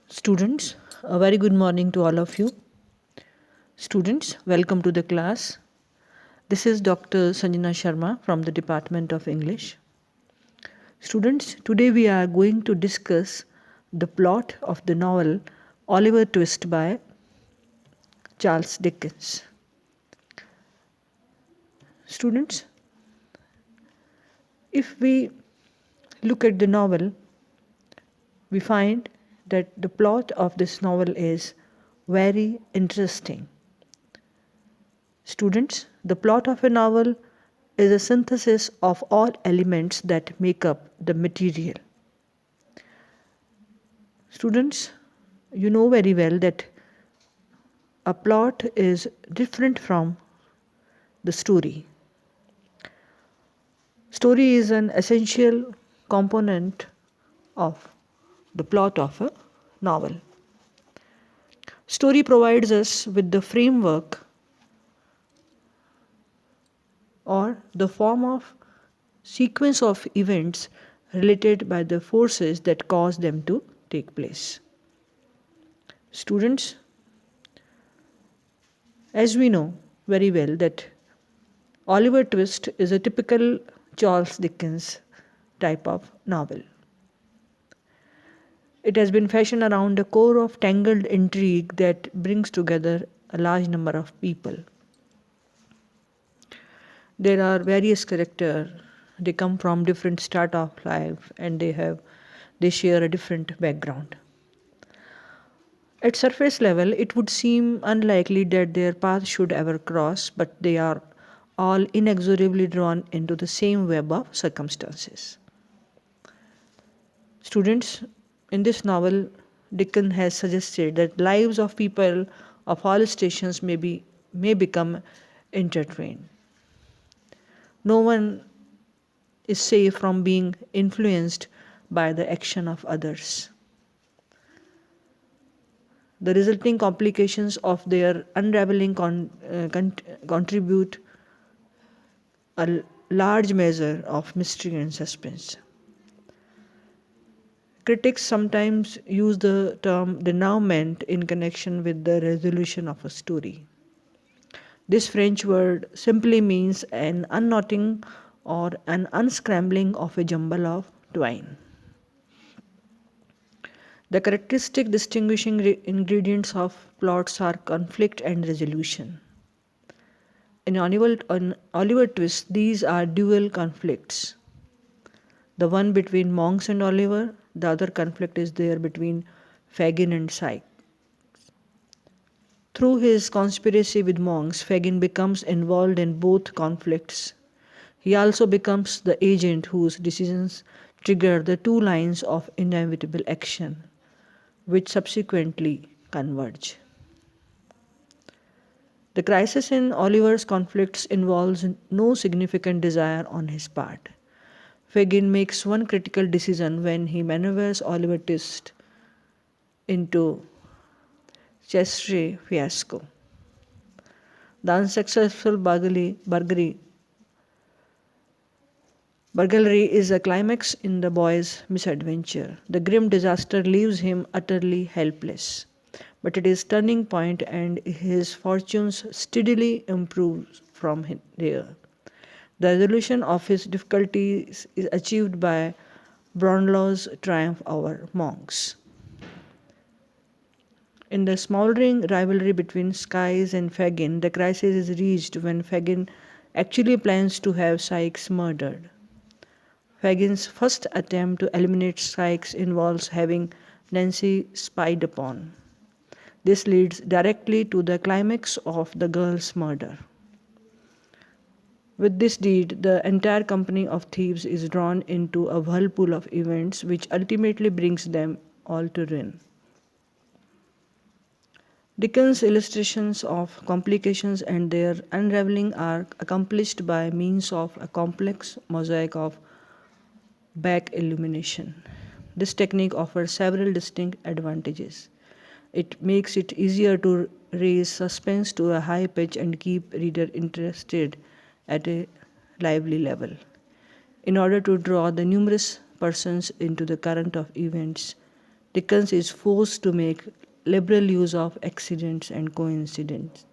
Students, a very good morning to all of you. Students, welcome to the class. This is Dr. Sanjana Sharma from the Department of English. Students, today we are going to discuss the plot of the novel Oliver Twist by Charles Dickens. Students, if we look at the novel, we find that the plot of this novel is very interesting. Students, the plot of a novel is a synthesis of all elements that make up the material. Students, you know very well that a plot is different from the story. Story is an essential component of the plot of a novel. Story provides us with the framework or the form of sequence of events related by the forces that cause them to take place. Students, as we know very well that Oliver Twist is a typical Charles Dickens type of novel. It has been fashioned around a core of tangled intrigue that brings together a large number of people. There are various characters. They come from different strata of life and they share a different background. At surface level, it would seem unlikely that their paths should ever cross, but they are all inexorably drawn into the same web of circumstances. Students, in this novel, Dickens has suggested that lives of people of all stations may become intertwined. No one is safe from being influenced by the action of others. The resulting complications of their unraveling contribute a large measure of mystery and suspense. Critics sometimes use the term denouement in connection with the resolution of a story. This French word simply means an unknotting or an unscrambling of a jumble of twine. The characteristic distinguishing ingredients of plots are conflict and resolution. In Oliver Twist, these are dual conflicts. The one between Monks and Oliver, the other conflict is there between Fagin and Sykes. Through his conspiracy with Monks, Fagin becomes involved in both conflicts. He also becomes the agent whose decisions trigger the two lines of inevitable action, which subsequently converge. The crisis in Oliver's conflicts involves no significant desire on his part. Fagin makes one critical decision when he maneuvers Oliver Twist into Cheshire fiasco. The unsuccessful burglary is a climax in the boy's misadventure. The grim disaster leaves him utterly helpless. But it is turning point and his fortunes steadily improve from there. The resolution of his difficulties is achieved by Brownlow's triumph over Monks. In the smoldering rivalry between Sykes and Fagin, the crisis is reached when Fagin actually plans to have Sykes murdered. Fagin's first attempt to eliminate Sykes involves having Nancy spied upon. This leads directly to the climax of the girl's murder. With this deed, the entire company of thieves is drawn into a whirlpool of events which ultimately brings them all to ruin. Dickens' illustrations of complications and their unraveling are accomplished by means of a complex mosaic of back illumination. This technique offers several distinct advantages. It makes it easier to raise suspense to a high pitch and keep reader interested at a lively level. In order to draw the numerous persons into the current of events, Dickens is forced to make liberal use of accidents and coincidences.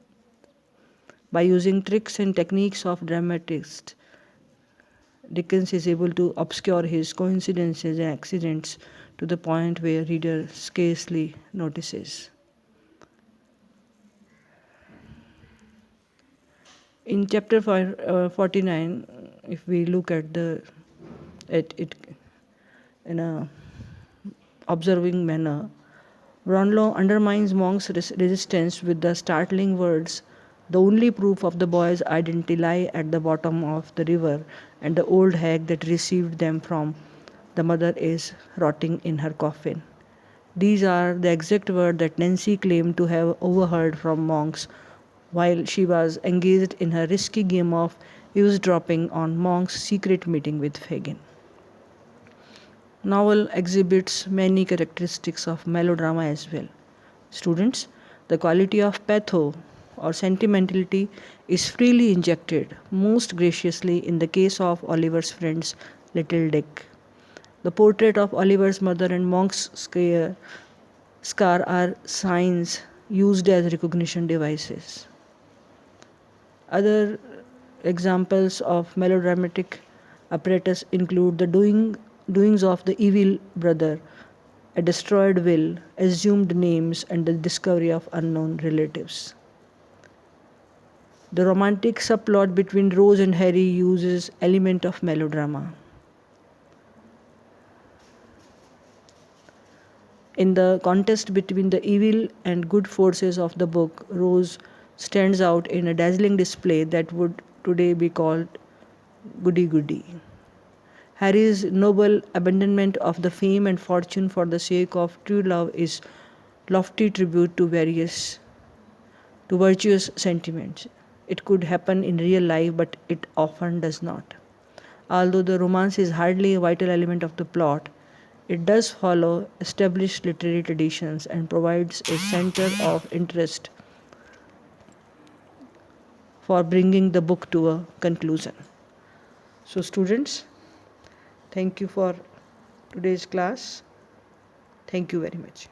By using tricks and techniques of dramatists, Dickens is able to obscure his coincidences and accidents to the point where reader scarcely notices. In chapter 49, if we look at it in a observing manner, Brownlow undermines Monk's resistance with the startling words, "The only proof of the boy's identity lie at the bottom of the river, and the old hag that received them from the mother is rotting in her coffin." These are the exact words that Nancy claimed to have overheard from Monks while she was engaged in her risky game of eavesdropping on Monk's secret meeting with Fagin. Novel exhibits many characteristics of melodrama as well. Students, the quality of patho or sentimentality is freely injected, most graciously in the case of Oliver's friend's little Dick. The portrait of Oliver's mother and Monk's scar are signs used as recognition devices. Other examples of melodramatic apparatus include the doings of the evil brother, a destroyed will, assumed names, and the discovery of unknown relatives. The romantic subplot between Rose and Harry uses element of melodrama. In the contest between the evil and good forces of the book, Rose stands out in a dazzling display that would today be called goody goody. Harry's noble abandonment of the fame and fortune for the sake of true love is lofty tribute to virtuous sentiments. It could happen in real life, but it often does not. Although the romance is hardly a vital element of the plot, it does follow established literary traditions and provides a center of interest for bringing the book to a conclusion. So, students, thank you for today's class. Thank you very much.